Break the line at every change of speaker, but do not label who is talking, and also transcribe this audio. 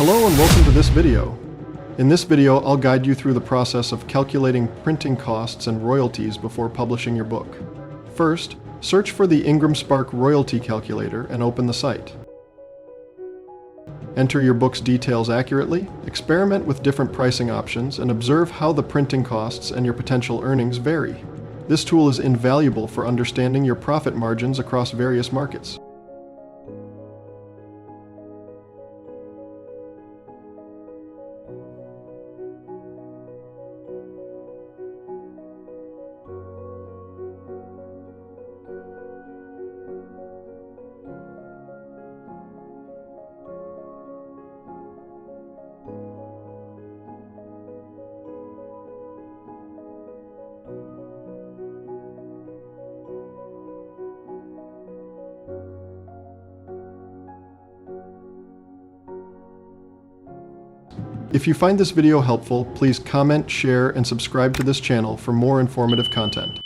Hello and welcome to this video. In this video, I'll guide you through the process of calculating printing costs and royalties before publishing your book. First, search for the Ingramspark royalty calculator and open the site. Enter your book's details accurately, experiment with different pricing options, and observe how the printing costs and your potential earnings vary. This tool is invaluable for understanding your profit margins across various markets. If you find this video helpful, please comment, share, and subscribe to this channel for more informative content.